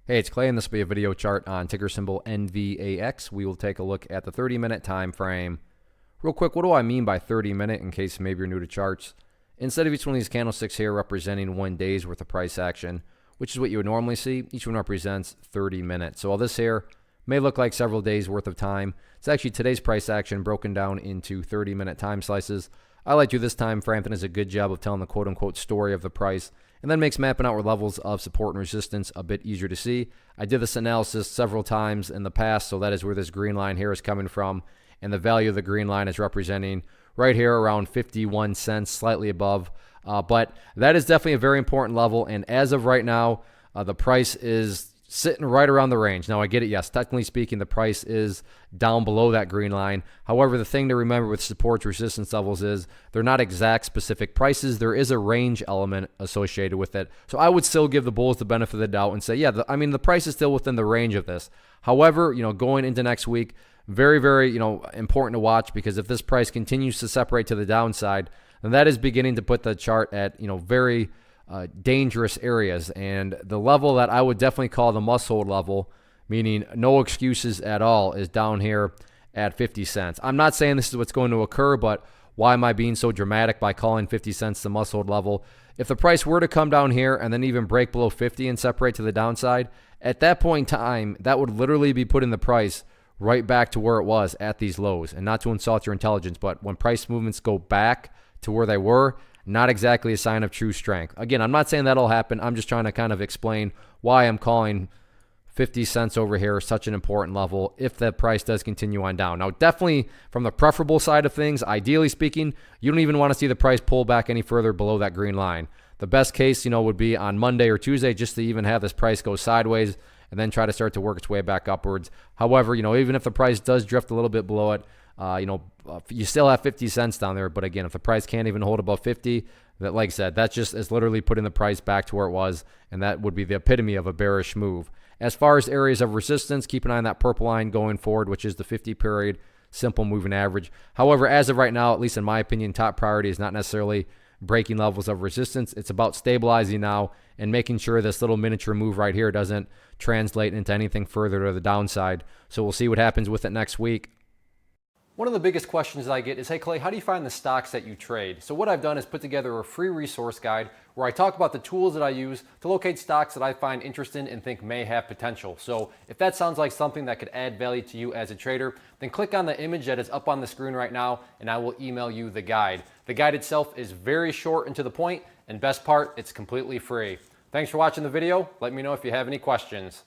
Hey, it's Clay, and this will be a video chart on ticker symbol NVAX. We will take a look at the 30-minute time frame. Real quick, what do I mean by 30-minute in case maybe you're new to charts? Instead of each one of these candlesticks here representing 1 day's worth of price action, which is what you would normally see, each one represents 30 minutes. So all this here may look like several days worth of time. It's actually today's price action broken down into 30-minute time slices. I like to do this time frame that does a good job of telling the quote-unquote story of the price, and then makes mapping out where levels of support and resistance a bit easier to see. I did this analysis several times in the past, so that is where this green line here is coming from, and the value of the green line is representing right here around 51 cents, slightly above. But that is definitely a very important level, and as of right now, the price is sitting right around the range. Now, I get it, yes, technically speaking, the price is down below that green line. However, the thing to remember with supports resistance levels is they're not exact specific prices. There is a range element associated with it. So I would still give the bulls the benefit of the doubt and say, yeah, the price is still within the range of this. However, going into next week, very, very, important to watch, because if this price continues to separate to the downside, then that is beginning to put the chart at, very dangerous areas. And the level that I would definitely call the must-hold level, meaning no excuses at all, is down here at 50 cents. I'm not saying this is what's going to occur, but why am I being so dramatic by calling 50 cents the must-hold level? If the price were to come down here and then even break below 50 and separate to the downside, at that point in time, that would literally be putting the price right back to where it was at these lows. And not to insult your intelligence, but when price movements go back to where they were, not exactly a sign of true strength. Again, I'm not saying that'll happen. I'm just trying to kind of explain why I'm calling 50 cents over here such an important level if the price does continue on down. Now, definitely from the preferable side of things, ideally speaking, you don't even want to see the price pull back any further below that green line. The best case, would be on Monday or Tuesday just to even have this price go sideways and then try to start to work its way back upwards. However, even if the price does drift a little bit below it, you still have 50 cents down there. But again, if the price can't even hold above 50, that, like I said, that just is literally putting the price back to where it was, and that would be the epitome of a bearish move. As far as areas of resistance, keep an eye on that purple line going forward, which is the 50-period simple moving average. However, as of right now, at least in my opinion, top priority is not necessarily breaking levels of resistance. It's about stabilizing now and making sure this little miniature move right here doesn't translate into anything further to the downside. So we'll see what happens with it next week. One of the biggest questions that I get is, hey Clay, how do you find the stocks that you trade? So what I've done is put together a free resource guide where I talk about the tools that I use to locate stocks that I find interesting and think may have potential. So if that sounds like something that could add value to you as a trader, then click on the image that is up on the screen right now and I will email you the guide. The guide itself is very short and to the point, and best part, it's completely free. Thanks for watching the video. Let me know if you have any questions.